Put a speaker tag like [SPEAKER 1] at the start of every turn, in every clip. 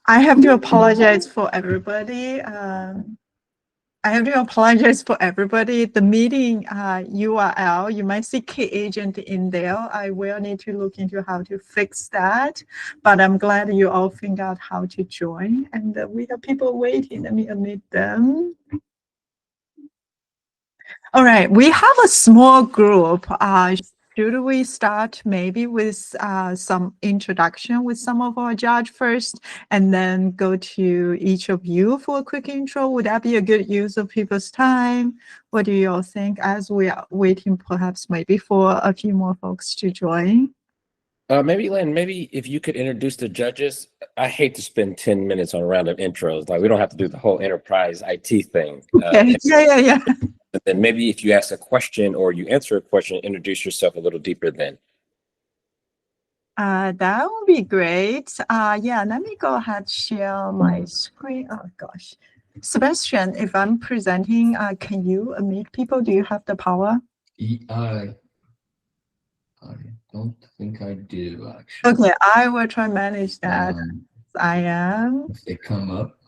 [SPEAKER 1] I have to apologize for everybody. I have to apologize for everybody. The meeting URL, you might see key agent in there. I will need to look into how to fix that. But I'm glad you all figured out how to join. And we have people waiting. Let me admit them. All right, we have a small group. Should we start maybe with some introduction with some of our judge first, and then go to each of you for a quick intro? Would that be a good use of people's time? What do you all think as we are waiting perhaps maybe for a few more folks to join?
[SPEAKER 2] Maybe, Lynn, maybe if you could introduce the judges. I hate to spend 10 minutes on a round of intros. Like, we don't have to do the whole enterprise IT thing.
[SPEAKER 1] Okay. Yeah.
[SPEAKER 2] And then maybe if you ask a question or you answer a question, introduce yourself a little deeper then.
[SPEAKER 1] That would be great. Yeah, let me go ahead, share my screen. Oh gosh. Sebastian, if I'm presenting, can you unmute people? Do you have the power?
[SPEAKER 3] I don't think I do, actually.
[SPEAKER 1] Okay, I will try to manage that. I am.
[SPEAKER 3] If they come up,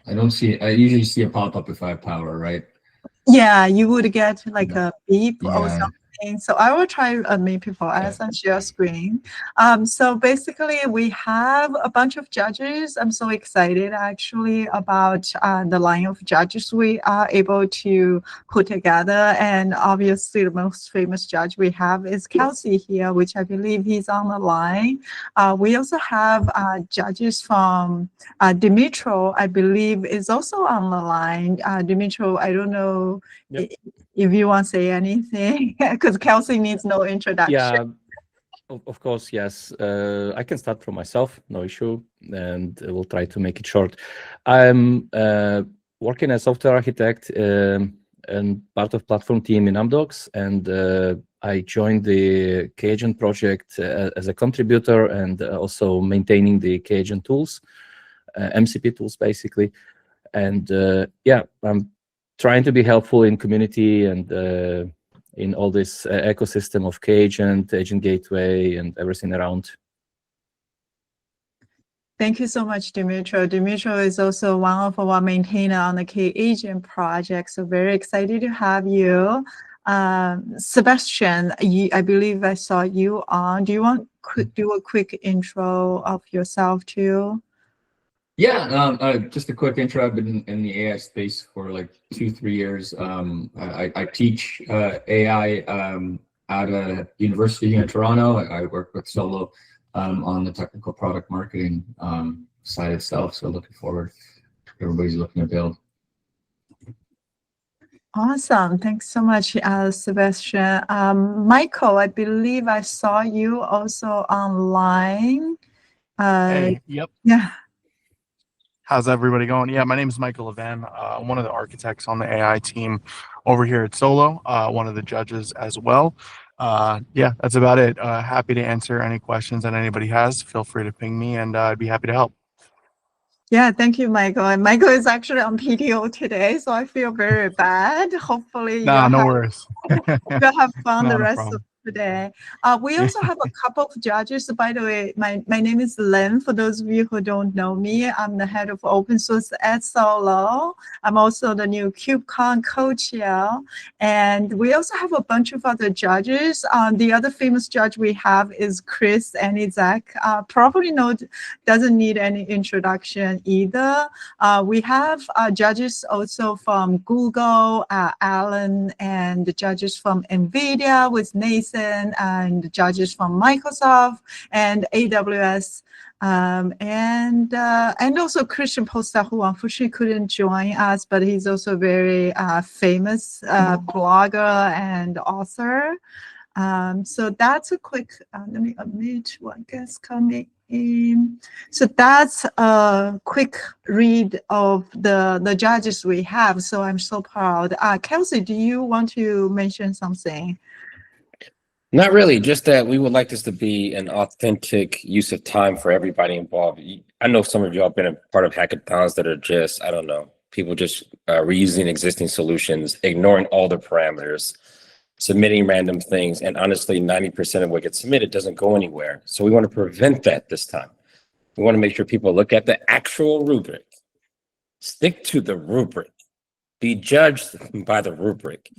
[SPEAKER 3] I don't see it. I usually see a pop-up if I have power, right?
[SPEAKER 1] Yeah, you would get like a beep or
[SPEAKER 3] Yeah.
[SPEAKER 1] something. So I will try to unmute people as I share screen. So basically, we have a bunch of judges. I'm so excited actually about the line of judges we are able to put together. And obviously, the most famous judge we have is Kelsey here, which I believe he's on the line. We also have judges from Dimitro, I believe, is also on the line. Dimitro, I don't know.
[SPEAKER 4] Yep.
[SPEAKER 1] If you want to say anything, because Kelsey needs no introduction.
[SPEAKER 4] Yeah, of course, yes. I can start from myself, no issue, and we'll try to make it short. I'm working as software architect and part of platform team in Amdocs, and I joined the Kagent project as a contributor and also maintaining the Kagent tools, MCP tools basically. And yeah, I'm trying to be helpful in community and in all this ecosystem of Kagent, Agent Gateway, and everything around.
[SPEAKER 1] Thank you so much, Dimitro. Dimitro is also one of our maintainer on the K-Agent project, so very excited to have you. Sebastian, I believe I saw you on. Do you want to do a quick intro of yourself too?
[SPEAKER 3] Yeah, just a quick intro. I've been in the AI space for like 2-3 years. I teach AI at a university here in Toronto. I work with Solo on the technical product marketing side itself. So looking forward. Everybody's looking to build.
[SPEAKER 1] Awesome. Thanks so much, Sebastian. Michael, I believe I saw you also online.
[SPEAKER 5] Hey, yep.
[SPEAKER 1] Yeah.
[SPEAKER 5] How's everybody going? Yeah, my name is Michael Levan. I'm one of the architects on the AI team over here at Solo, one of the judges as well. Yeah, that's about it. Happy to answer any questions that anybody has. Feel free to ping me, and I'd be happy to help.
[SPEAKER 1] Yeah, thank you, Michael. And Michael is actually on PTO today, so I feel very bad. Hopefully,
[SPEAKER 5] No worries.
[SPEAKER 1] you'll have fun the rest
[SPEAKER 5] problem.
[SPEAKER 1] of the day. We also have a couple of judges. By the way, my name is Lynn. For those of you who don't know me, I'm the head of open source at Solo. I'm also the new KubeCon co-chair. And we also have a bunch of other judges. The other famous judge we have is Chris and Isaac. Probably doesn't need any introduction either. We have judges also from Google, Alan, and the judges from NVIDIA with Nathan, and the judges from Microsoft and AWS, and also Christian Posta, who unfortunately couldn't join us, but he's also a very famous blogger and author. So that's a quick, let me unmute one guest coming in. So that's a quick read of the judges we have. So I'm so proud. Kelsey, do you want to mention something?
[SPEAKER 2] Not really, just that we would like this to be an authentic use of time for everybody involved. I know some of y'all have been a part of hackathons that are just, I don't know, people just reusing existing solutions, ignoring all the parameters, submitting random things, and honestly, 90% of what gets submitted doesn't go anywhere. So we want to prevent that this time. We want to make sure people look at the actual rubric, stick to the rubric, be judged by the rubric,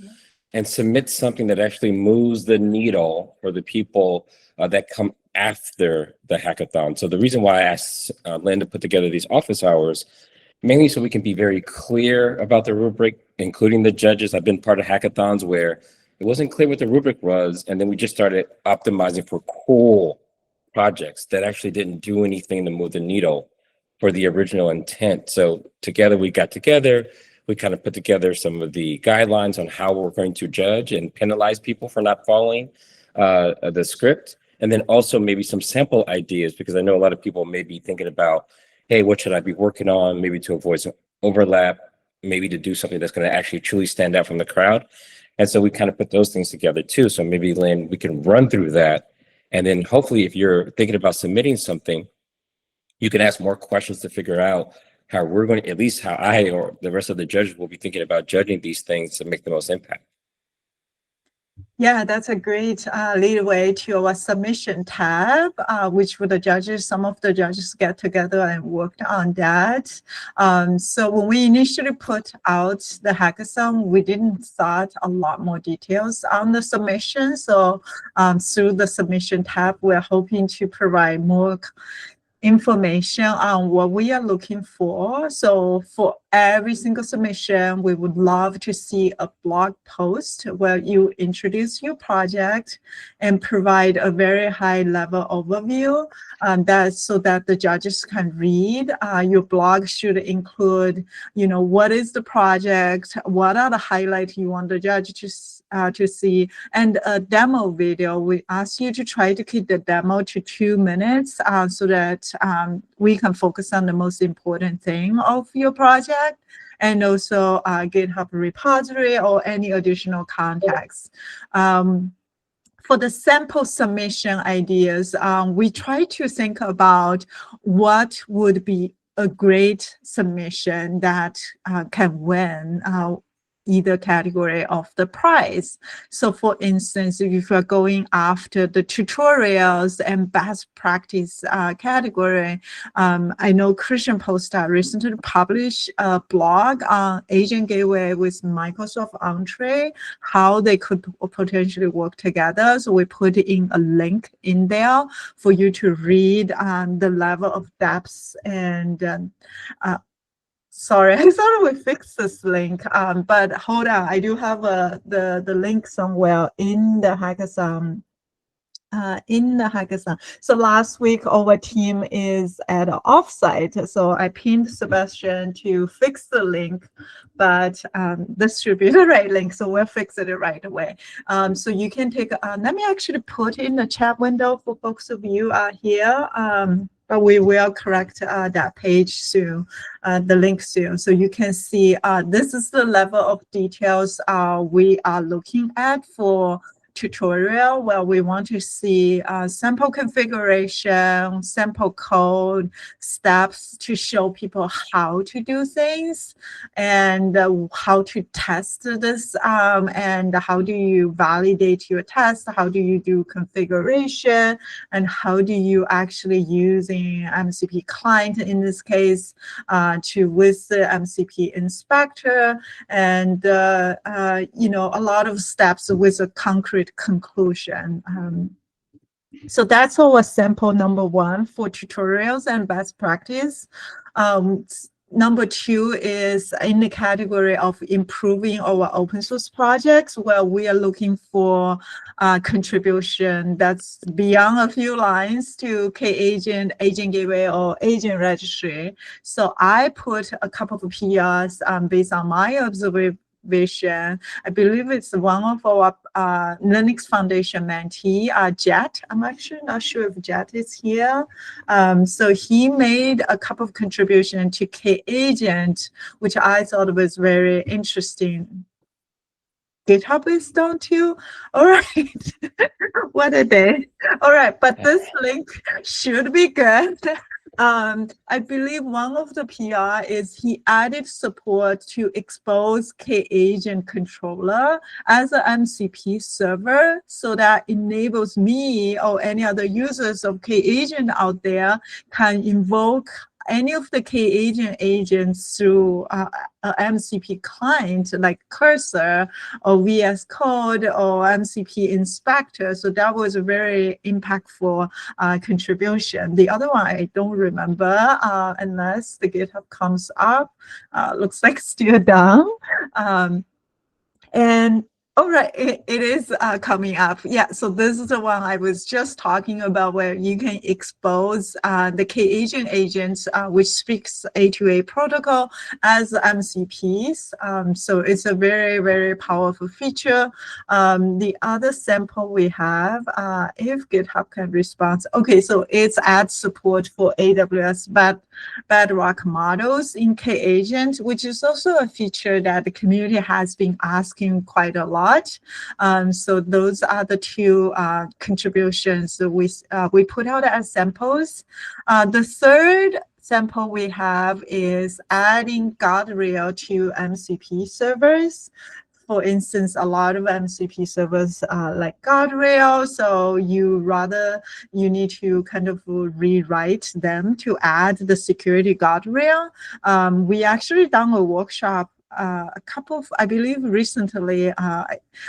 [SPEAKER 2] and submit something that actually moves the needle for the people that come after the hackathon. So the reason why I asked Lynn to put together these office hours, mainly so we can be very clear about the rubric, including the judges. I've been part of hackathons where it wasn't clear what the rubric was, and then we just started optimizing for cool projects that actually didn't do anything to move the needle for the original intent. So together, we kind of put together some of the guidelines on how we're going to judge and penalize people for not following the script. And then also maybe some sample ideas, because I know a lot of people may be thinking about, hey, what should I be working on? Maybe to avoid some overlap, maybe to do something that's going to actually truly stand out from the crowd. And so we kind of put those things together too. So maybe, Lynn, we can run through that. And then hopefully if you're thinking about submitting something, you can ask more questions to figure out how we're going to, at least how I or the rest of the judges will be thinking about judging these things to make the most impact.
[SPEAKER 1] Yeah, that's a great leadway to our submission tab, which with the judges, some of the judges get together and worked on that. So when we initially put out the hackathon, we didn't start a lot more details on the submission. So through the submission tab, we're hoping to provide more information on what we are looking for. So for every single submission, we would love to see a blog post where you introduce your project and provide a very high level overview so that the judges can read. Your blog should include, what is the project, what are the highlights you want the judge to see, and a demo video. We ask you to try to keep the demo to 2 minutes so that we can focus on the most important thing of your project, and also GitHub repository or any additional context. For the sample submission ideas, we try to think about what would be a great submission that can win either category of the prize. So for instance, if you're going after the tutorials and best practice category, I know Christian Postad recently published a blog on Agent Gateway with Microsoft Entree, how they could potentially work together. So we put in a link in there for you to read the level of depth and sorry, I thought we fixed this link, but hold on. I do have the link somewhere in the hackathon. So last week, our team is at an offsite. So I pinned Sebastian to fix the link, but this should be the right link. So we'll fix it right away. So you can take, let me actually put in the chat window for folks of you here. But we will correct that page soon, the link soon. So you can see this is the level of details we are looking at for tutorial, where we want to see sample configuration, sample code, steps to show people how to do things, and how to test this, and how do you validate your test, how do you do configuration, and how do you actually using MCP client in this case with the MCP inspector, and a lot of steps with a concrete conclusion. So that's our sample number 1 for tutorials and best practice. Number 2 is in the category of improving our open source projects, where we are looking for contribution that's beyond a few lines to K-Agent, Agent Gateway, or Agent Registry. So I put a couple of PRs based on my observation. I believe it's one of our Linux Foundation mentee, Jet. I'm actually not sure if Jet is here. So he made a couple of contributions to K-Agent, which I thought was very interesting. GitHub is down too. All right. What a day. All right, but this link should be good. I believe one of the PR is he added support to expose K-agent controller as an MCP server, so that enables me or any other users of K-agent out there can invoke any of the K-agent agents through a MCP client like Cursor or VS Code or MCP Inspector. So that was a very impactful contribution. The other one I don't remember unless the GitHub comes up. Looks like still down. And all right, it is coming up. Yeah, so this is the one I was just talking about, where you can expose the K-agent agents, which speaks A2A protocol as MCPs. So it's a very, very powerful feature. The other sample we have, if GitHub can respond. Okay, so it's add support for AWS Bedrock models in K-agent, which is also a feature that the community has been asking quite a lot. So those are the two contributions that we put out as samples. The third sample we have is adding guardrail to MCP servers. For instance, a lot of MCP servers like guardrail, so you need to kind of rewrite them to add the security guardrail. We actually done a workshop I believe recently.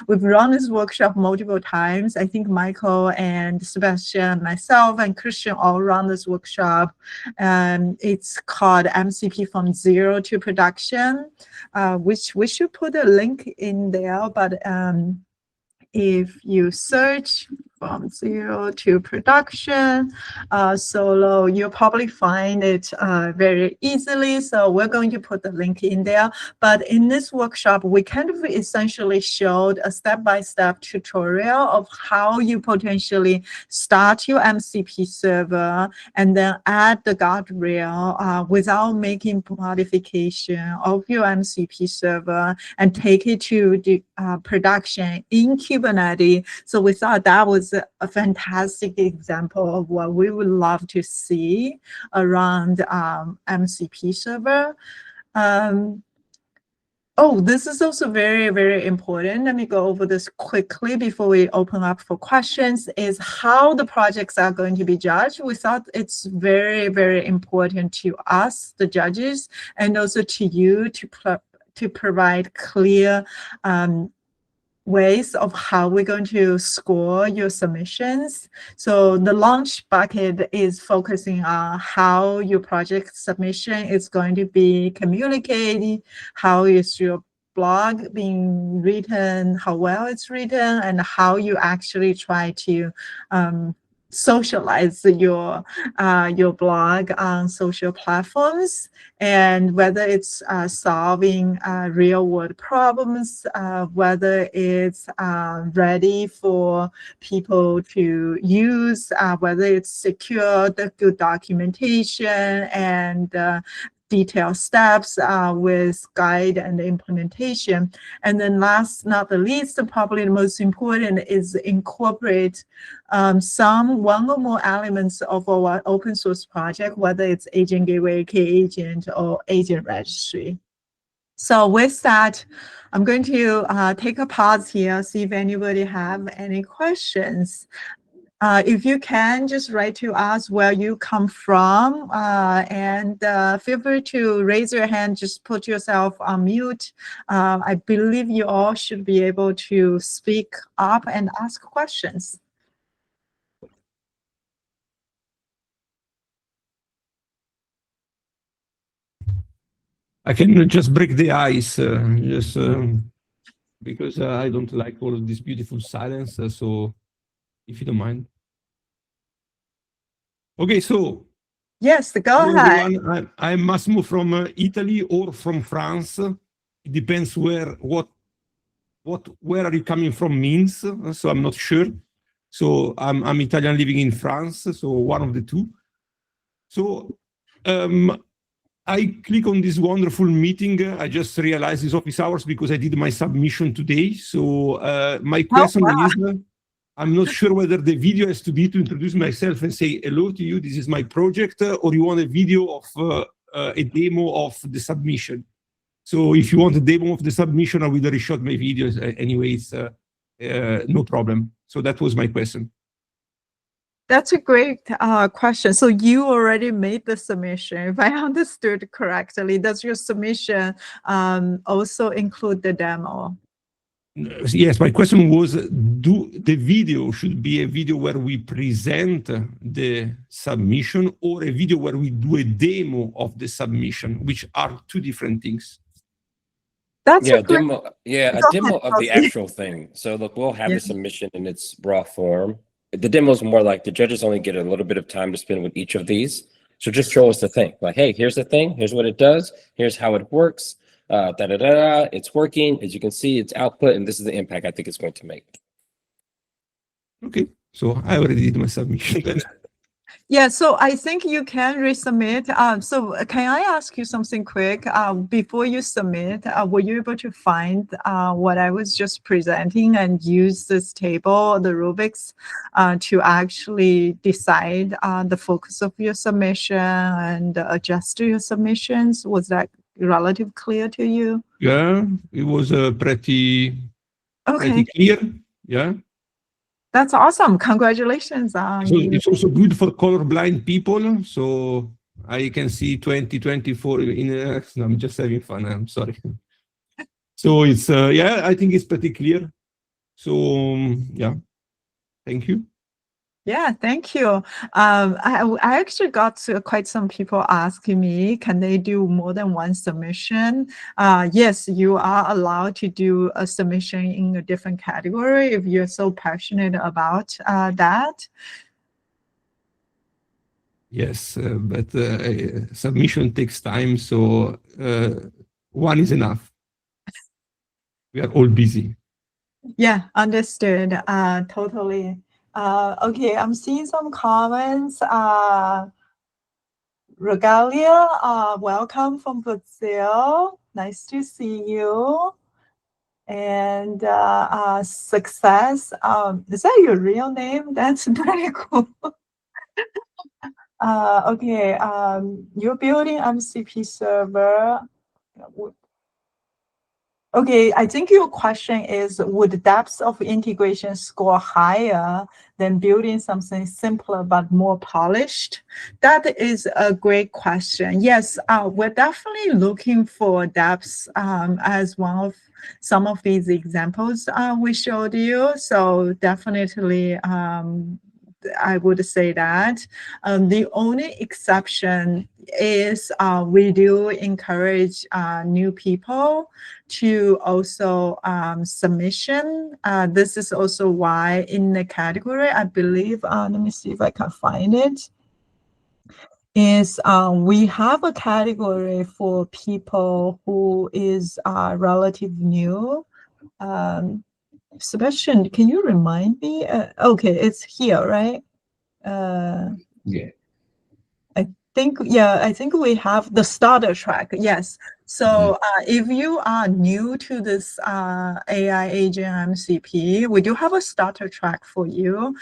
[SPEAKER 1] We've run this workshop multiple times. I think Michael and Sebastian, myself, and Christian all run this workshop. It's called MCP from Zero to Production, which we should put a link in there. But if you search from zero to production solo, you'll probably find it very easily. So we're going to put the link in there. But in this workshop, we kind of essentially showed a step-by-step tutorial of how you potentially start your MCP server and then add the guardrail without making modification of your MCP server and take it to the production in Kubernetes. So we thought that was a fantastic example of what we would love to see around MCP server. Oh, this is also very, very important. Let me go over this quickly before we open up for questions, is how the projects are going to be judged. We thought it's very, very important to us, the judges, and also to you to provide clear ways of how we're going to score your submissions. So the launch bucket is focusing on how your project submission is going to be communicated, how is your blog being written, how well it's written, and how you actually try to socialize your blog on social platforms, and whether it's solving real world problems, whether it's ready for people to use, whether it's secure, the good documentation, and detailed steps with guide and implementation. And then last not the least, probably the most important is incorporate one or more elements of our open source project, whether it's agent gateway, K-agent, or agent registry. So with that, I'm going to take a pause here, see if anybody have any questions. If you can, just write to us where you come from, and feel free to raise your hand, just put yourself on mute. I believe you all should be able to speak up and ask questions.
[SPEAKER 6] I can just break the ice, because I don't like all of this beautiful silence, so if you don't mind. Okay, so
[SPEAKER 1] yes, go ahead.
[SPEAKER 6] Everyone, I'm Massimo from Italy or from France. It depends where are you coming from means. So I'm not sure. So I'm Italian living in France. So one of the two. So I click on this wonderful meeting. I just realized it's office hours because I did my submission today. So my question is, I'm not sure whether the video has to be to introduce myself and say hello to you. This is my project, or you want a video of a demo of the submission. So if you want a demo of the submission, I will reshoot my videos anyways. No problem. So that was my question.
[SPEAKER 1] That's a great question. So you already made the submission, if I understood correctly. Does your submission also include the demo?
[SPEAKER 6] Yes, my question was, do the video should be a video where we present the submission, or a video where we do a demo of the submission, which are two different things?
[SPEAKER 1] That's
[SPEAKER 2] Yeah,
[SPEAKER 1] a great.
[SPEAKER 2] demo. Yeah, a
[SPEAKER 1] Go
[SPEAKER 2] demo
[SPEAKER 1] ahead,
[SPEAKER 2] of the
[SPEAKER 1] Kelsey.
[SPEAKER 2] actual thing. So look, we'll have
[SPEAKER 1] Yeah.
[SPEAKER 2] the submission in its raw form. The demo is more like the judges only get a little bit of time to spend with each of these. So just show us the thing. Like, hey, here's the thing. Here's what it does. Here's how it works. It's working. As you can see, it's output, and this is the impact I think it's going to make.
[SPEAKER 6] Okay, so I already did my submission.
[SPEAKER 1] Yeah, so I think you can resubmit. So can I ask you something quick? Before you submit, were you able to find what I was just presenting and use this table, the rubrics, to actually decide the focus of your submission and adjust your submissions? Was that relatively clear to you?
[SPEAKER 6] Yeah, it was pretty
[SPEAKER 1] Okay,
[SPEAKER 6] clear. Yeah.
[SPEAKER 1] that's awesome. Congratulations.
[SPEAKER 6] So it's also good for colorblind people. So I can see 2024 in. No, I'm just having fun. I'm sorry. So it's yeah, I think it's pretty clear. So yeah, thank you.
[SPEAKER 1] Yeah, thank you. I actually got quite some people asking me, can they do more than one submission? Yes, you are allowed to do a submission in a different category if you're so passionate about that.
[SPEAKER 6] Yes, but submission takes time, so one is enough. We are all busy.
[SPEAKER 1] Yeah, understood. Totally. Okay, I'm seeing some comments. Regalia, welcome from Brazil. Nice to see you. And Success, is that your real name? That's pretty cool. Okay, you're building MCP server. Okay, I think your question is, would depth of integration score higher than building something simpler but more polished? That is a great question. Yes, we're definitely looking for depth as one of some of these examples we showed you. So definitely, I would say that. The only exception is we do encourage new people to also submission. This is also why in the category, I believe, let me see if I can find it, is we have a category for people who is relative new. Sebastian, can you remind me? Okay, it's here, right?
[SPEAKER 3] Yeah.
[SPEAKER 1] I think we have the starter track. Yes. So if you are new to this AI agent MCP, we do have a starter track for you.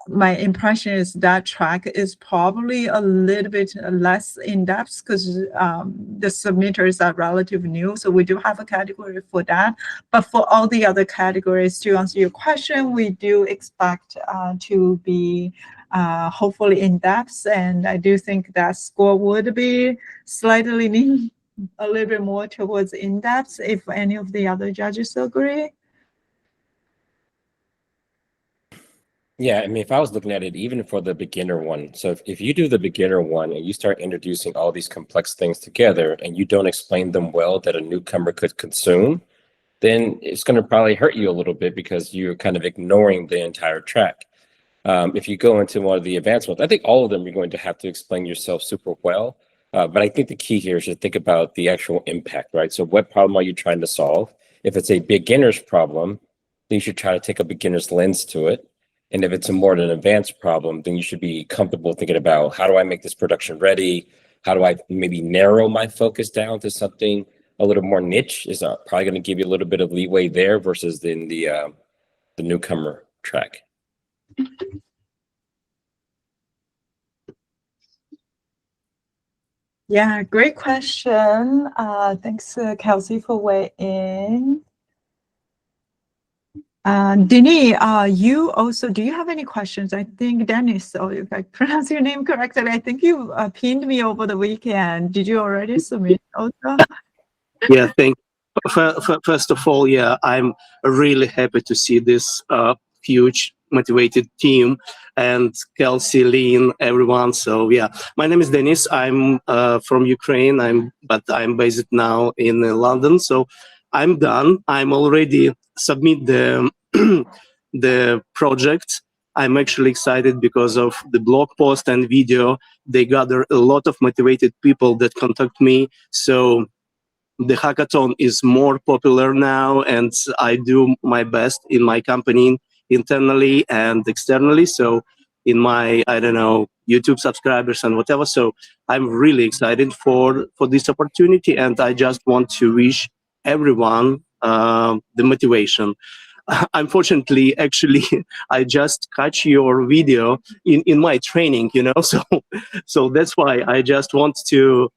[SPEAKER 1] My impression is that track is probably a little bit less in depth because the submitters are relatively new. So we do have a category for that. But for all the other categories, to answer your question, we do expect to be hopefully in depth. And I do think that score would be slightly leaning a little bit more towards in depth if any of the other judges agree.
[SPEAKER 2] Yeah, I mean, if I was looking at it, even for the beginner one, so if you do the beginner one and you start introducing all these complex things together and you don't explain them well that a newcomer could consume, then it's going to probably hurt you a little bit because you're kind of ignoring the entire track. If you go into one of the advanced ones, I think all of them you're going to have to explain yourself super well. But I think the key here is to think about the actual impact, right? So what problem are you trying to solve? If it's a beginner's problem, then you should try to take a beginner's lens to it. And if it's a more an advanced problem, then you should be comfortable thinking about, how do I make this production ready? How do I maybe narrow my focus down to something a little more niche? Is probably going to give you a little bit of leeway there versus in the newcomer track.
[SPEAKER 1] Yeah, great question. Thanks, Kelsey, for weighing in. Denis, you also, do you have any questions? I think Dennis, or if I pronounce your name correctly, I think you pinned me over the weekend. Did you already submit also?
[SPEAKER 7] Yeah, first of all, yeah, I'm really happy to see this huge motivated team and Kelsey, Lean, everyone. So yeah, my name is Denis. I'm from Ukraine. But I'm based now in London. So I'm done. I'm already submit the the project. I'm actually excited because of the blog post and video. They gather a lot of motivated people that contact me. So the hackathon is more popular now, and I do my best in my company internally and externally. So in my, I don't know, YouTube subscribers and whatever. So I'm really excited for this opportunity, and I just want to wish everyone the motivation. Unfortunately, actually, I just catch your video in my training, so that's why I just want to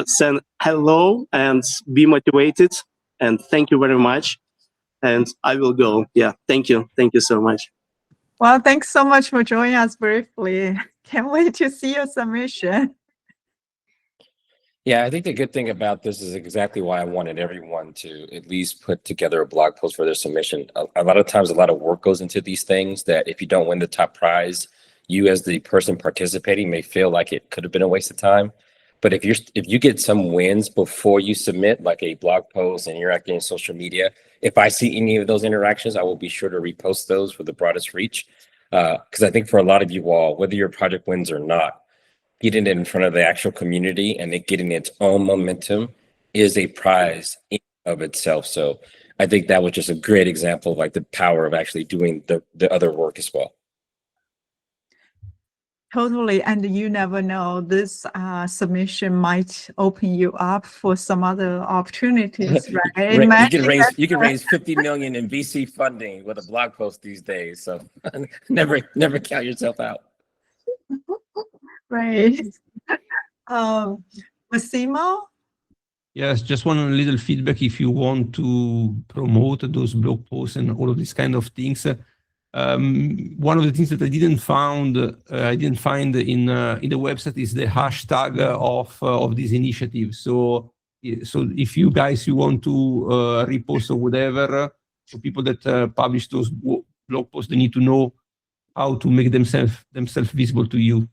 [SPEAKER 7] send hello and be motivated, and thank you very much, and I will go. Yeah, thank you so much.
[SPEAKER 1] Well, thanks so much for joining us briefly. Can't wait to see your submission.
[SPEAKER 2] Yeah, I think the good thing about this is exactly why I wanted everyone to at least put together a blog post for their submission. A lot of times, a lot of work goes into these things that if you don't win the top prize, you as the person participating may feel like it could have been a waste of time. But if you get some wins before you submit, like a blog post and you're acting in social media, if I see any of those interactions, I will be sure to repost those for the broadest reach. Because I think for a lot of you all, whether your project wins or not, getting it in front of the actual community and it getting its own momentum is a prize in of itself. So I think that was just a great example of like the power of actually doing the other work as well.
[SPEAKER 1] Totally, and you never know, this submission might open you up for some other opportunities, right?
[SPEAKER 2] You can raise 50 million in VC funding with a blog post these days. So never count yourself out.
[SPEAKER 1] Right. Massimo?
[SPEAKER 6] Yes, just one little feedback. If you want to promote those blog posts and all of these kind of things, one of the things that I didn't find in the website is the hashtag of this initiative. So if you guys want to repost or whatever, for people that publish those blog posts, they need to know how to make themselves visible to you.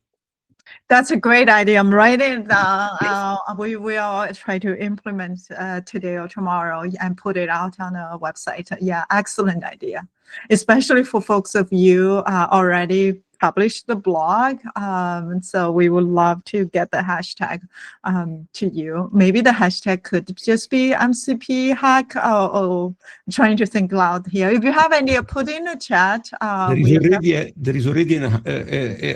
[SPEAKER 1] That's a great idea. I'm writing it down. We will try to implement today or tomorrow and put it out on a website. Yeah, excellent idea. Especially for folks of you already published the blog. So we would love to get the hashtag to you. Maybe the hashtag could just be MCP hack. I'm trying to think loud here. If you have any, put in the chat.
[SPEAKER 6] There is already a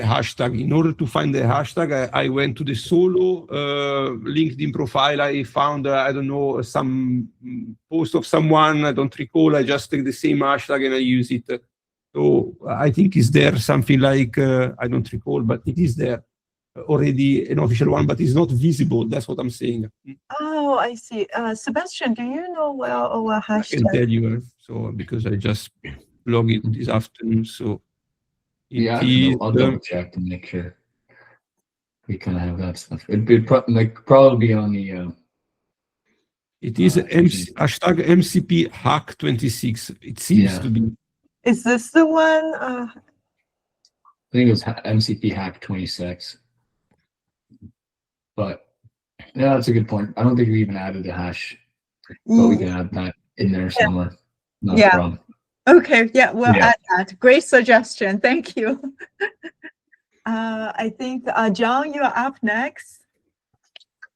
[SPEAKER 6] hashtag. In order to find the hashtag, I went to the solo LinkedIn profile. I found, I don't know, some post of someone. I don't recall. I just take the same hashtag and I use it. So I think is there something like, I don't recall, but it is there already an official one, but it's not visible. That's what I'm saying.
[SPEAKER 1] Oh, I see. Sebastian, do you know what hashtag?
[SPEAKER 6] I can tell you, so because I just log in this afternoon. So
[SPEAKER 3] yeah, I'll double check to make sure we kind of have that stuff. It'd probably be on the.
[SPEAKER 6] It is hashtag MCP hack 26. It seems to be.
[SPEAKER 1] Is this the one?
[SPEAKER 3] I think it was MCP hack 26. But yeah, that's a good point. I don't think we even added a hash, but we can add that in there somewhere. Not a problem.
[SPEAKER 1] Okay, yeah, we'll add that. Great suggestion. Thank you. I think, John, you're up next.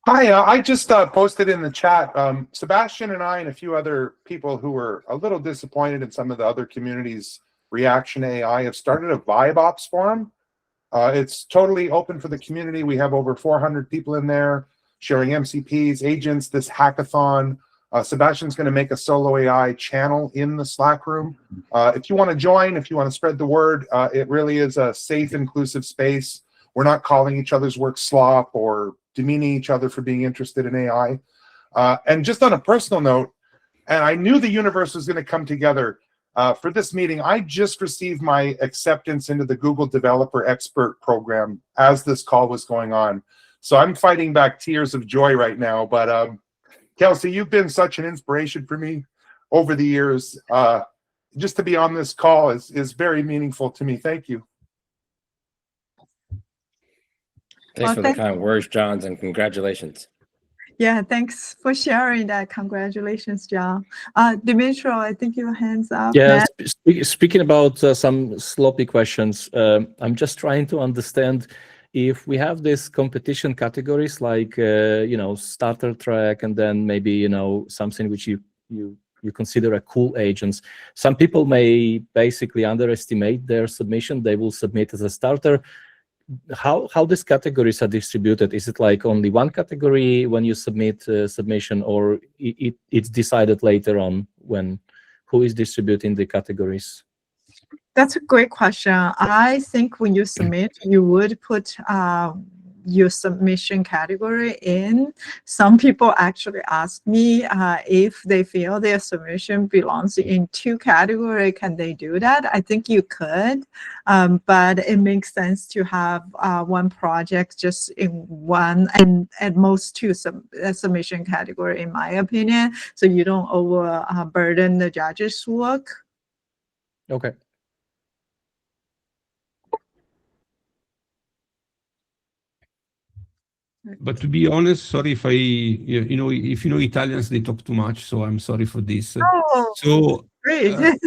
[SPEAKER 8] Hi, I just posted in the chat. Sebastian and I and a few other people who were a little disappointed in some of the other communities' reaction to AI have started a Vibe Ops forum. It's totally open for the community. We have over 400 people in there sharing MCPs, agents, this hackathon. Sebastian's going to make a Solo AI channel in the Slack room. If you want to join, if you want to spread the word, it really is a safe, inclusive space. We're not calling each other's work slop or demeaning each other for being interested in AI. And just on a personal note, and I knew the universe was going to come together for this meeting, I just received my acceptance into the Google Developer Expert Program as this call was going on. So I'm fighting back tears of joy right now. But Kelsey, you've been such an inspiration for me over the years. Just to be on this call is very meaningful to me. Thank you.
[SPEAKER 2] Thanks for the kind words, John, and congratulations.
[SPEAKER 1] Yeah, thanks for sharing that. Congratulations, John. Dimitro, I think your hand's up.
[SPEAKER 4] Yeah, speaking about some sloppy questions, I'm just trying to understand if we have these competition categories like, starter track, and then maybe, something which you consider a cool agents. Some people may basically underestimate their submission. They will submit as a starter. How these categories are distributed? Is it like only one category when you submit submission, or it's decided later on who is distributing the categories?
[SPEAKER 1] That's a great question. I think when you submit, you would put your submission category in. Some people actually ask me if they feel their submission belongs in 2 categories, can they do that? I think you could, but it makes sense to have one project just in one and at most 2 submission category, in my opinion, so you don't overburden the judges' work.
[SPEAKER 4] Okay.
[SPEAKER 6] But to be honest, sorry if if Italians, they talk too much, so I'm sorry for this.
[SPEAKER 1] Oh,
[SPEAKER 6] so
[SPEAKER 1] great.
[SPEAKER 6] To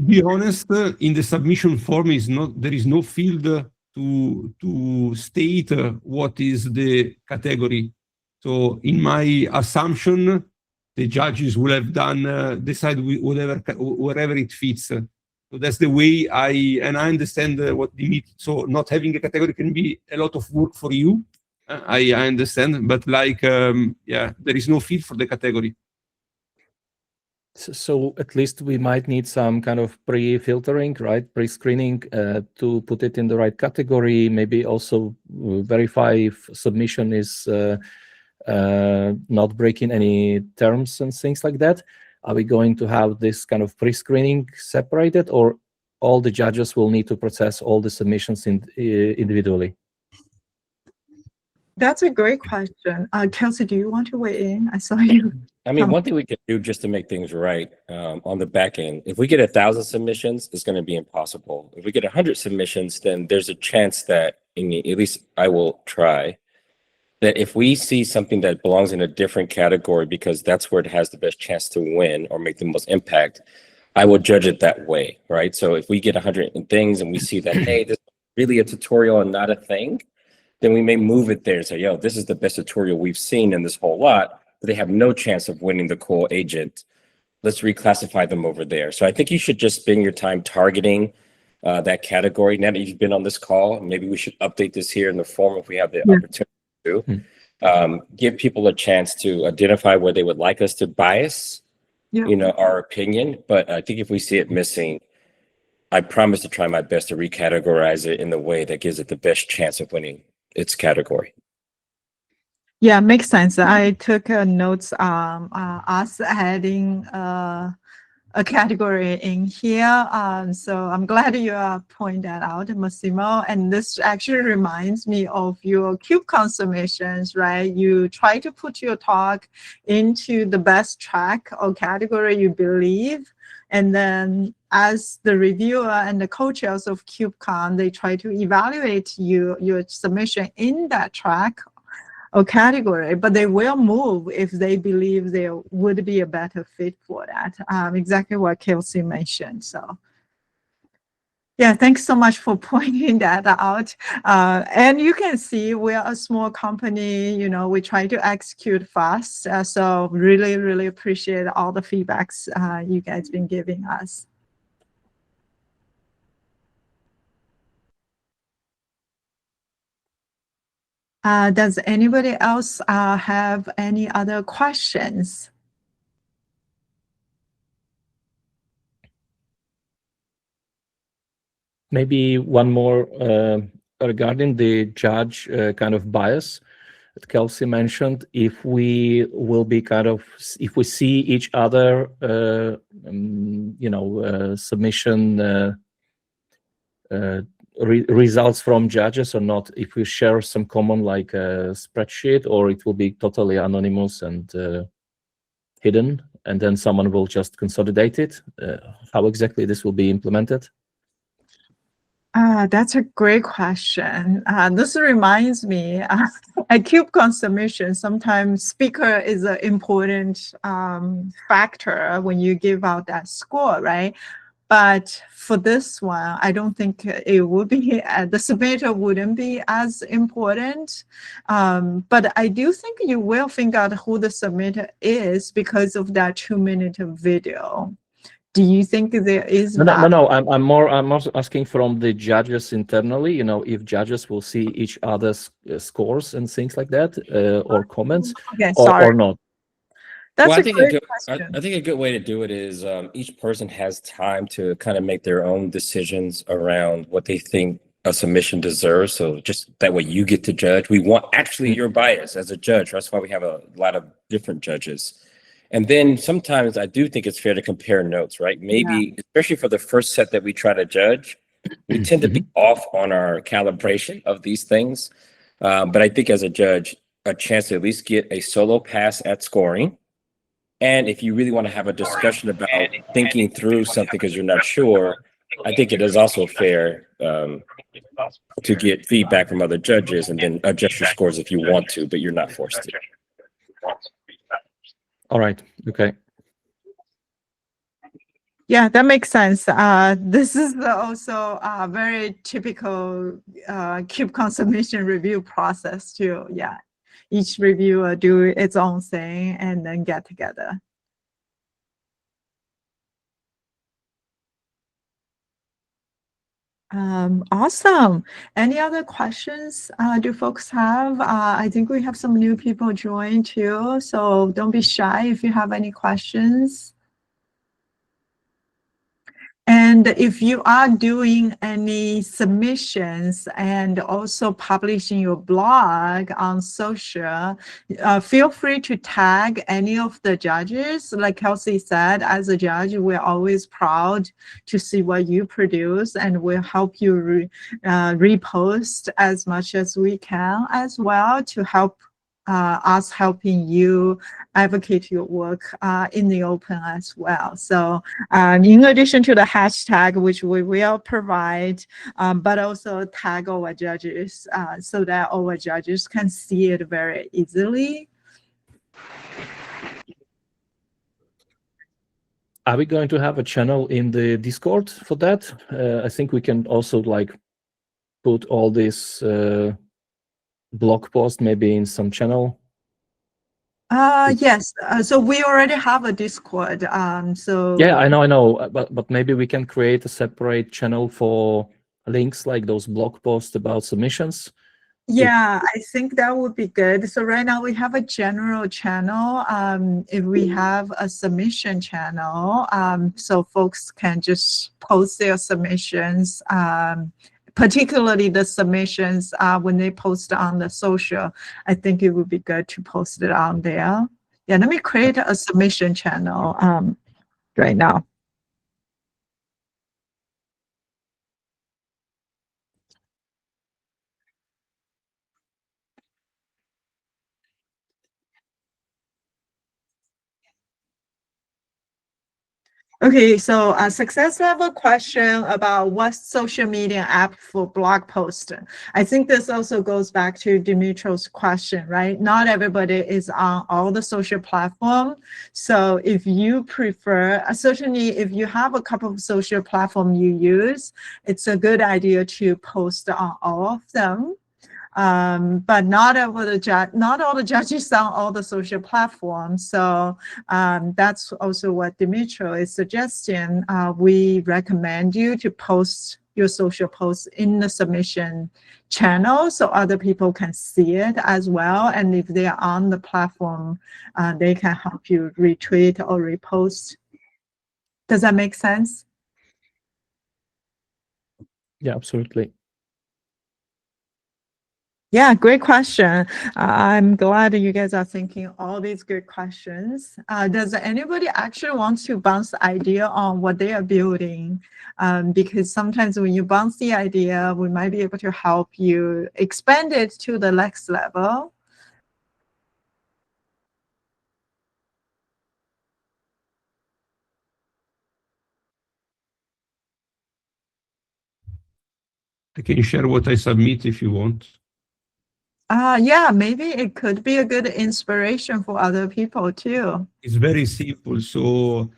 [SPEAKER 6] be honest, in the submission form there is no field to state what is the category. So in my assumption, the judges will have decide wherever it fits. So that's the way I understand what the mean. So not having a category can be a lot of work for you. I understand, but there is no field for the category.
[SPEAKER 4] So at least we might need some kind of pre-filtering, right? Pre-screening to put it in the right category. Maybe also verify if submission is not breaking any terms and things like that. Are we going to have this kind of pre-screening separated, or all the judges will need to process all the submissions individually?
[SPEAKER 1] That's a great question. Kelsey, do you want to weigh in? I saw you.
[SPEAKER 2] I mean, one thing we could do just to make things right on the back end, if we get 1,000 submissions, it's going to be impossible. If we get 100 submissions, then there's a chance that, at least I will try, that if we see something that belongs in a different category because that's where it has the best chance to win or make the most impact, I will judge it that way, right? So if we get 100 things and we see that, hey, this is really a tutorial and not a thing, then we may move it there and say, yo, this is the best tutorial we've seen in this whole lot, but they have no chance of winning the cool agent. Let's reclassify them over there. So I think you should just spend your time targeting that category. Now that you've been on this call, maybe we should update this here in the form if we have the opportunity to. Give people a chance to identify where they would like us to bias, our opinion. But I think if we see it missing, I promise to try my best to recategorize it in the way that gives it the best chance of winning its category.
[SPEAKER 1] Yeah, makes sense. I took notes us adding a category in here. So I'm glad you pointed that out, Massimo. And this actually reminds me of your KubeCon submissions, right? You try to put your talk into the best track or category you believe. And then as the reviewer and the co-chairs of KubeCon, they try to evaluate your submission in that track or category, but they will move if they believe there would be a better fit for that. Exactly what Kelsey mentioned. So yeah, thanks so much for pointing that out. And you can see we're a small company, we try to execute fast. So really, really appreciate all the feedbacks you guys been giving us. Does anybody else have any other questions?
[SPEAKER 4] Maybe one more regarding the judge kind of bias that Kelsey mentioned. If we will be if we see each other, submission results from judges or not, if we share some common like spreadsheet, or it will be totally anonymous and hidden, and then someone will just consolidate it. How exactly this will be implemented?
[SPEAKER 1] That's a great question. This reminds me, at KubeCon submission, sometimes speaker is an important factor when you give out that score, right? But for this one, I don't think it would be, the submitter wouldn't be as important. But I do think you will figure out who the submitter is because of that 2-minute video. Do you think there is
[SPEAKER 4] No. I'm more asking from the judges internally. You know, if judges will see each other's scores and things like that, or comments,
[SPEAKER 1] okay,
[SPEAKER 4] or not.
[SPEAKER 1] That's
[SPEAKER 2] Well,
[SPEAKER 1] a great question.
[SPEAKER 2] I think a good way to do it is each person has time to kind of make their own decisions around what they think a submission deserves. So just that way you get to judge. We want actually your bias as a judge. That's why we have a lot of different judges. And then sometimes I do think it's fair to compare notes, right? Maybe, especially for the first set that we try to judge, we tend to be off on our calibration of these things. But I think as a judge, a chance to at least get a solo pass at scoring. And if you really want to have a discussion about thinking through something because you're not sure, I think it is also fair to get feedback from other judges and then adjust your scores if you want to, but you're not forced to.
[SPEAKER 4] All right. Okay.
[SPEAKER 1] Yeah, that makes sense. This is also a very typical KubeCon submission review process too. Yeah, each reviewer do its own thing and then get together. Awesome. Any other questions do folks have? I think we have some new people join too, so don't be shy if you have any questions. And if you are doing any submissions and also publishing your blog on social, feel free to tag any of the judges. Like Kelsey said, as a judge, we're always proud to see what you produce, and we'll help you repost as much as we can as well to help us helping you advocate your work in the open as well. So in addition to the hashtag, which we will provide, but also tag our judges so that our judges can see it very easily.
[SPEAKER 4] Are we going to have a channel in the Discord for that? I think we can also like put all this blog post maybe in some channel.
[SPEAKER 1] Yes. So we already have a Discord. So
[SPEAKER 4] yeah, I know. But maybe we can create a separate channel for links like those blog posts about submissions.
[SPEAKER 1] Yeah, I think that would be good. So right now we have a general channel. If we have a submission channel, so folks can just post their submissions, particularly the submissions when they post on the social. I think it would be good to post it on there. Yeah, let me create a submission channel right now. Okay, so a success level question about what social media app for blog post. I think this also goes back to Dimitro's question, right? Not everybody is on all the social platforms. So if you prefer, certainly if you have a couple of social platforms you use, it's a good idea to post on all of them. But not all the judges on all the social platforms. So that's also what Dimitro is suggesting. We recommend you to post your social posts in the submission channel so other people can see it as well. And if they are on the platform, they can help you retweet or repost. Does that make sense?
[SPEAKER 4] Yeah, absolutely.
[SPEAKER 1] Yeah, great question. I'm glad that you guys are thinking all these good questions. Does anybody actually want to bounce the idea on what they are building? Because sometimes when you bounce the idea, we might be able to help you expand it to the next level.
[SPEAKER 6] I can share what I submit if you want.
[SPEAKER 1] Yeah, maybe it could be a good inspiration for other people too.
[SPEAKER 6] It's very simple. So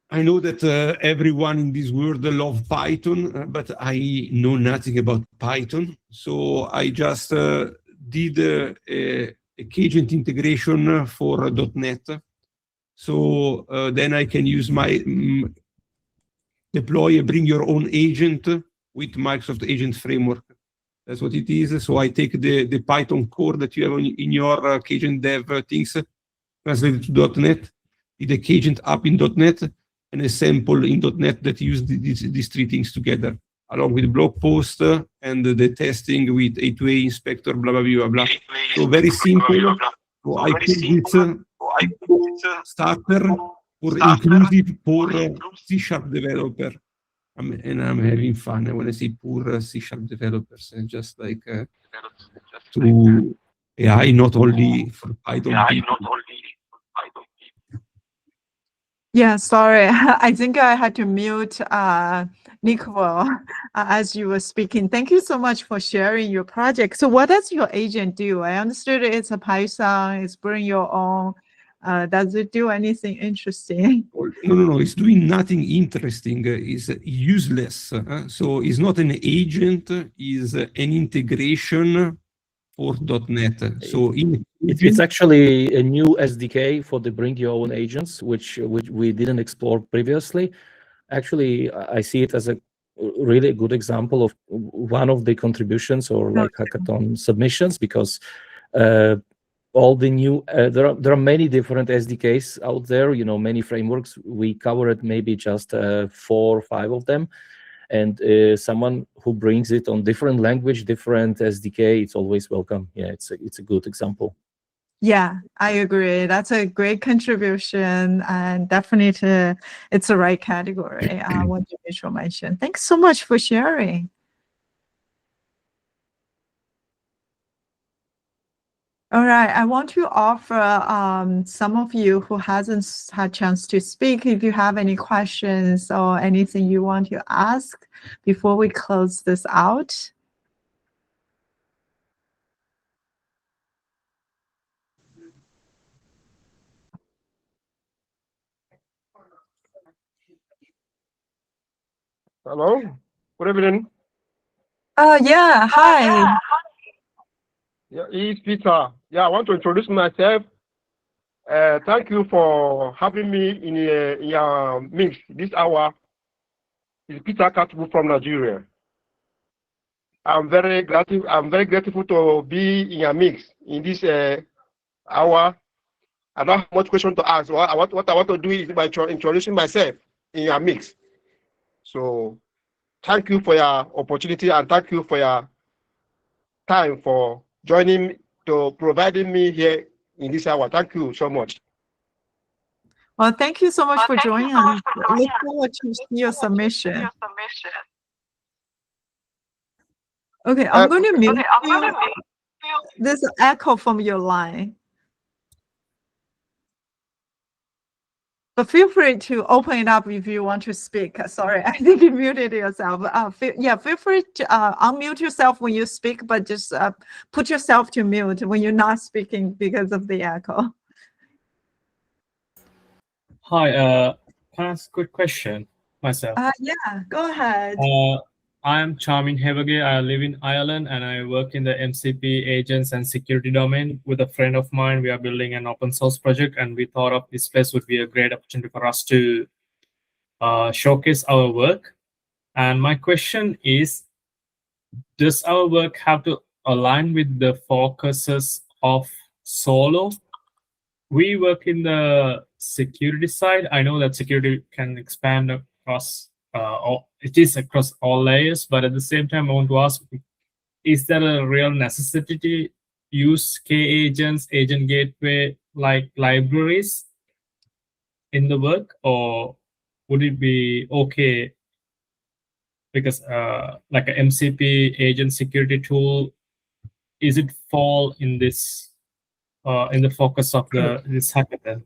[SPEAKER 6] I know that everyone in this world love Python, but I know nothing about Python. So I just did a Kagent integration for .NET. So then I can use my deploy and bring your own agent with Microsoft Agent Framework. That's what it is. So I take the Python core that you have in your Kagent dev things, translate it to .NET, the Kagent app in .NET, and a sample in .NET that use these three things together, along with blog post and the testing with A2A inspector, blah, blah, blah, blah. So very simple. So I call it starter for inclusive for C# developer. And I'm having fun when I say poor C# developers, and just like to AI, not only for Python people.
[SPEAKER 1] Yeah, sorry. I think I had to mute Nico as you were speaking. Thank you so much for sharing your project. So what does your agent do? I understood it's a Python, it's bring your own. Does it do anything interesting?
[SPEAKER 6] No. It's doing nothing interesting. It's useless. So it's not an agent. It's an integration for .NET. So
[SPEAKER 4] it's actually a new SDK for the bring your own agents, which we didn't explore previously. Actually, I see it as a really good example of one of the contributions or like hackathon submissions, because all the new there are many different SDKs out there, many frameworks. We covered maybe just 4 or 5 of them, and someone who brings it on different language, different SDK, it's always welcome. Yeah, it's a good example.
[SPEAKER 1] Yeah, I agree. That's a great contribution, and definitely it's the right category. What Dimitri mentioned. Thanks so much for sharing. All right, I want to offer some of you who hasn't had chance to speak, if you have any questions or anything you want to ask before we close this out.
[SPEAKER 9] Hello, good evening.
[SPEAKER 1] Yeah, hi.
[SPEAKER 9] Yeah, it's Peter. Yeah, I want to introduce myself. Thank you for having me in your mix this hour. It's Peter Katubu from Nigeria. I'm very grateful to be in your mix in this hour. I don't have much question to ask. What I want to do is by introducing myself in your mix. So thank you for your opportunity, and thank you for your time for joining to providing me here in this hour. Thank you so much.
[SPEAKER 1] Well, thank you so much for joining us. Look forward to see your submission. Okay, I'm going to mute you. There's an echo from your line. But feel free to open it up if you want to speak. Sorry, I think you muted yourself. Feel free to unmute yourself when you speak, but just put yourself to mute when you're not speaking because of the echo.
[SPEAKER 10] Hi, can I ask a quick question myself?
[SPEAKER 1] Yeah, go ahead.
[SPEAKER 10] I'm Charmin Hevage. I live in Ireland and I work in the MCP agents and security domain with a friend of mine. We are building an open source project, and we thought of this place would be a great opportunity for us to showcase our work. And my question is, does our work have to align with the focuses of Solo? We work in the security side. I know that security can expand across it is across all layers, but at the same time, I want to ask, is there a real necessity to use K-agents, agent gateway, like libraries in the work, or would it be okay because like a MCP agent security tool, is it fall in this in the focus of this hackathon?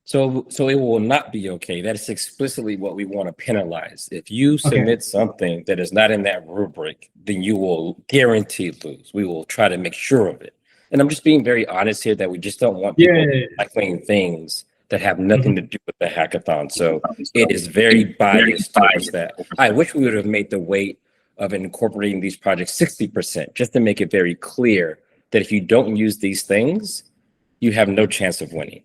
[SPEAKER 2] So it will not be okay. That is explicitly what we want to penalize. If you submit something that is not in that rubric, then you will guarantee lose. We will try to make sure of it. And I'm just being very honest here that we just don't want people cycling things that have nothing to do with the hackathon. So it is very biased towards that. I wish we would have made the weight of incorporating these projects 60%, just to make it very clear that if you don't use these things, you have no chance of winning.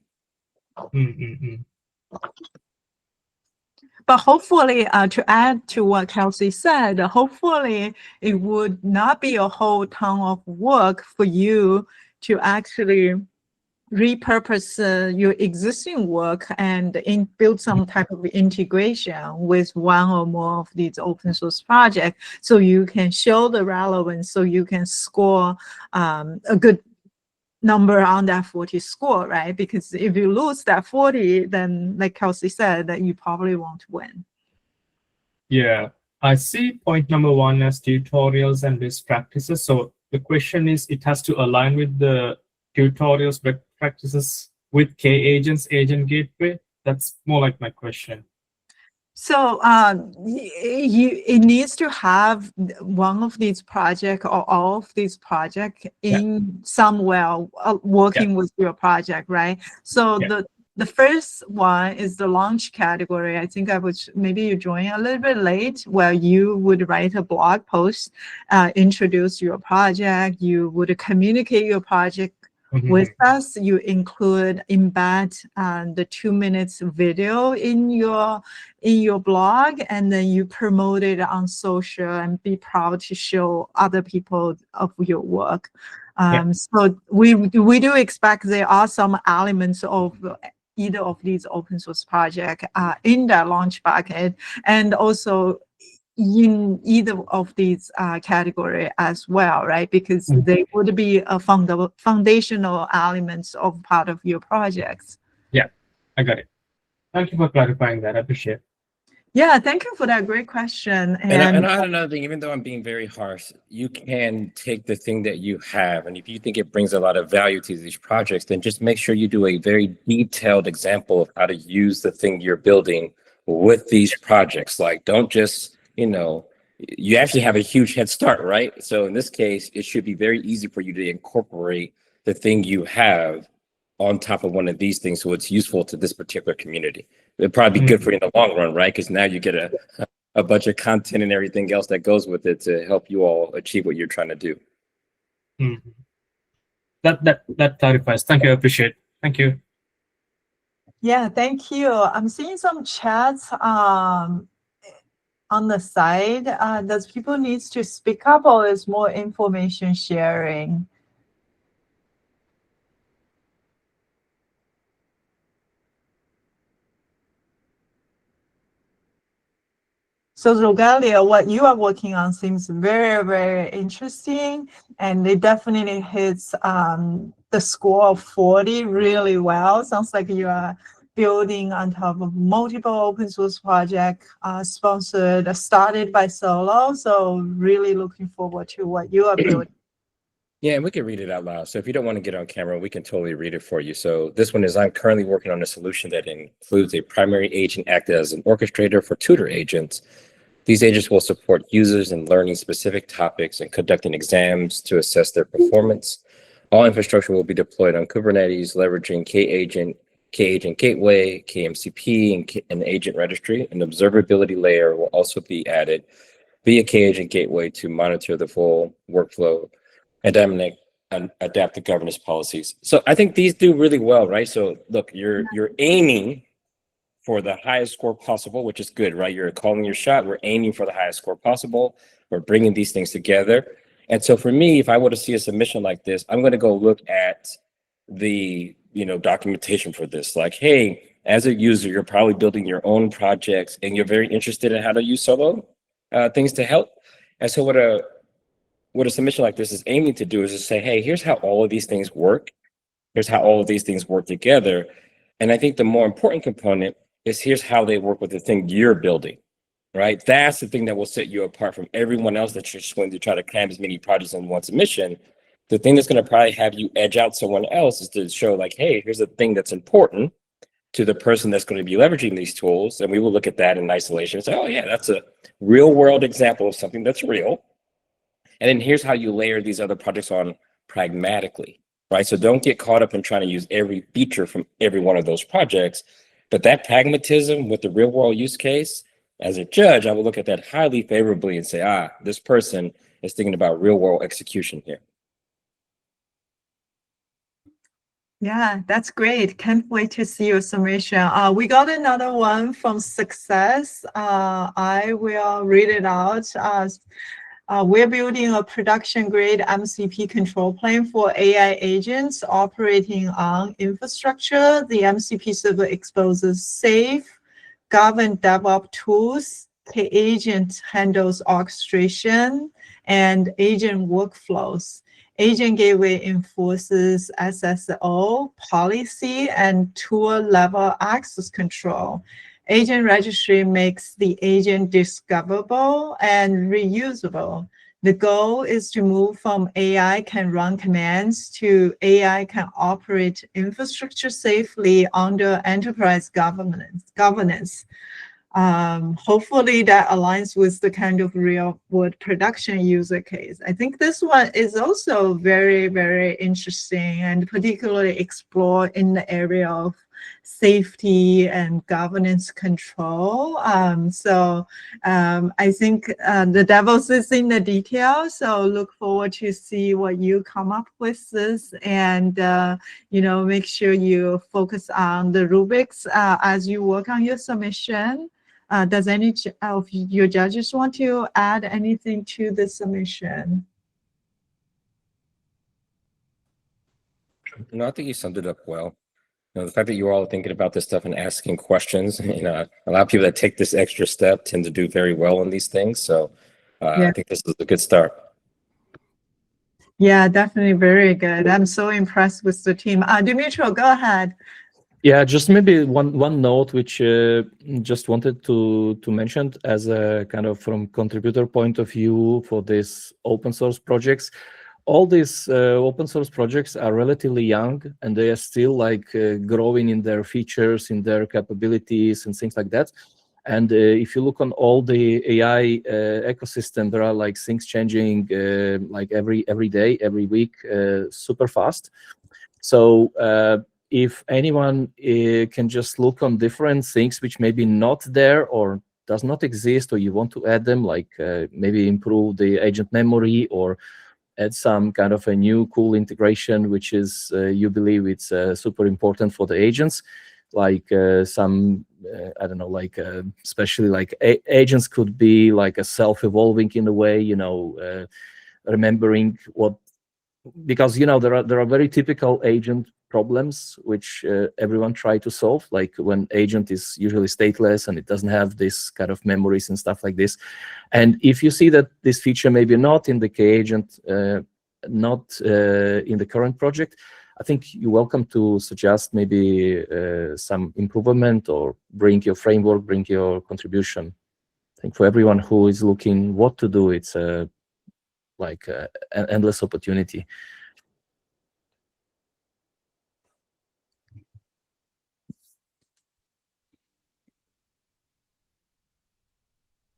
[SPEAKER 1] But hopefully, to add to what Kelsey said, hopefully it would not be a whole ton of work for you to actually repurpose your existing work and build some type of integration with one or more of these open source projects, so you can show the relevance, so you can score a good number on that 40 score, right? Because if you lose that 40, then like Kelsey said, that you probably won't win.
[SPEAKER 10] Yeah, I see point number 1 as tutorials and best practices. So the question is, it has to align with the tutorials, best practices with K-agents, agent gateway. That's more like my question.
[SPEAKER 1] So it needs to have one of these projects or all of these projects in somewhere working with your project, right? So the first one is the launch category. I think maybe you joined a little bit late, where you would write a blog post, introduce your project, you would communicate your project with us. You embed the 2 minutes video in your blog, and then you promote it on social and be proud to show other people of your work. So we do expect there are some elements of either of these open source projects in that launch bucket, and also in either of these category as well, right? Because they would be a foundational elements of part of your projects.
[SPEAKER 10] Yeah, I got it. Thank you for clarifying that. I appreciate it.
[SPEAKER 1] Yeah, thank you for that great question.
[SPEAKER 2] And I had another thing, even though I'm being very harsh, you can take the thing that you have, and if you think it brings a lot of value to these projects, then just make sure you do a very detailed example of how to use the thing you're building with these projects. Like, don't just, you actually have a huge head start, right? So in this case, it should be very easy for you to incorporate the thing you have on top of one of these things, so it's useful to this particular community. It'd probably be good for you in the long run, right? Because now you get a bunch of content and everything else that goes with it to help you all achieve what you're trying to do.
[SPEAKER 10] That clarifies. Thank you. I appreciate it. Thank you.
[SPEAKER 1] Yeah, thank you. I'm seeing some chats on the side. Does people need to speak up, or is more information sharing? So Rogalia, what you are working on seems very, very interesting, and it definitely hits the score of 40 really well. Sounds like you are building on top of multiple open source projects sponsored, started by Solo. So really looking forward to what you are building.
[SPEAKER 2] Yeah, and we can read it out loud. So if you don't want to get on camera, we can totally read it for you. So this one is, I'm currently working on a solution that includes a primary agent acting as an orchestrator for tutor agents. These agents will support users in learning specific topics and conducting exams to assess their performance. All infrastructure will be deployed on Kubernetes, leveraging K-agent gateway, KMCP, and agent registry. An observability layer will also be added via K-agent gateway to monitor the full workflow and adapt to governance policies. So I think these do really well, right? So look, you're aiming for the highest score possible, which is good, right? You're calling your shot. We're aiming for the highest score possible. We're bringing these things together. And so for me, if I were to see a submission like this, I'm going to go look at the documentation for this. Like, hey, as a user, you're probably building your own projects and you're very interested in how to use Solo things to help. And so what a submission like this is aiming to do is to say, hey, here's how all of these things work. Here's how all of these things work together. And I think the more important component is here's how they work with the thing you're building, right? That's the thing that will set you apart from everyone else that you're just going to try to cram as many projects in one submission. The thing that's going to probably have you edge out someone else is to show like, hey, here's a thing that's important to the person that's going to be leveraging these tools. And we will look at that in isolation and say, oh yeah, that's a real world example of something that's real. And then here's how you layer these other projects on pragmatically, right? So don't get caught up in trying to use every feature from every one of those projects. But that pragmatism with the real world use case, as a judge, I will look at that highly favorably and say, this person is thinking about real world execution here.
[SPEAKER 1] Yeah, that's great. Can't wait to see your submission. We got another one from Success. I will read it out. We're building a production-grade MCP control plane for AI agents operating on infrastructure. The MCP server exposes safe, governed DevOps tools. The agent handles orchestration and agent workflows. Agent Gateway enforces SSO policy and tool-level access control. Agent Registry makes the agent discoverable and reusable. The goal is to move from AI can run commands to AI can operate infrastructure safely under enterprise governance. Hopefully that aligns with the kind of real world production user case. I think this one is also very, very interesting and particularly explore in the area of safety and governance control. I think the devil's is in the details. So look forward to see what you come up with this, and make sure you focus on the rubrics as you work on your submission. Does any of your judges want to add anything to the submission?
[SPEAKER 2] No, I think you summed it up well. The fact that you're all thinking about this stuff and asking questions, a lot of people that take this extra step tend to do very well on these things. So I think this is a good start.
[SPEAKER 1] Yeah, definitely very good. I'm so impressed with the team. Dimitro, go ahead.
[SPEAKER 4] Yeah, just maybe one note which just wanted to mention as a kind of from contributor point of view for this open source projects. All these open source projects are relatively young and they are still like growing in their features, in their capabilities and things like that. And if you look on all the AI ecosystem, there are like things changing like every day, every week, super fast. So if anyone can just look on different things which may be not there or does not exist, or you want to add them, like maybe improve the agent memory or add some kind of a new cool integration, which is you believe it's super important for the agents, like some, I don't know, like especially like agents could be like a self-evolving in a way, remembering what, because there are very typical agent problems which everyone try to solve, like when agent is usually stateless and it doesn't have this kind of memories and stuff like this. And if you see that this feature maybe not in the K-agent, not in the current project, I think you're welcome to suggest maybe some improvement or bring your framework, bring your contribution. I think for everyone who is looking what to do, it's like an endless opportunity.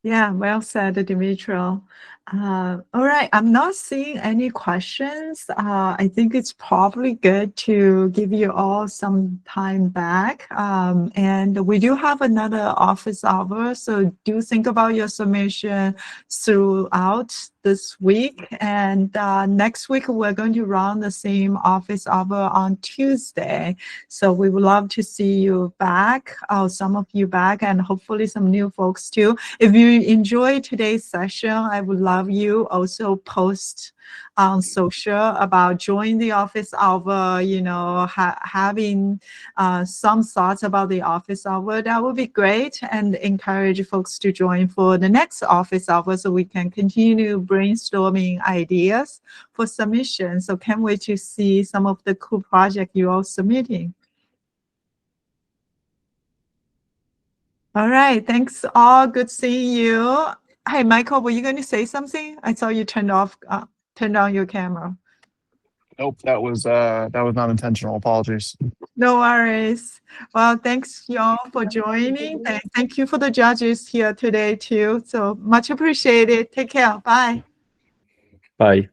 [SPEAKER 1] Yeah, well said, Dimitro. All right, I'm not seeing any questions. I think it's probably good to give you all some time back. And we do have another office hour, so do think about your submission throughout this week. And next week, we're going to run the same office hour on Tuesday. So we would love to see you back, some of you back, and hopefully some new folks too. If you you enjoy today's session, I would love you also post on social about joining the office hour, you know, having some thoughts about the office hour. That would be great, and encourage folks to join for the next office hour so we can continue brainstorming ideas for submission. So can't wait to see some of the cool projects you all submitting. All right, thanks all. Good seeing you. Hey, Michael, were you going to say something? I saw you turned on your camera.
[SPEAKER 5] Nope, that was not intentional. Apologies.
[SPEAKER 1] No worries. Well, thanks y'all for joining. Thank you for the judges here today too. So much appreciated. Take care. Bye.
[SPEAKER 4] Bye.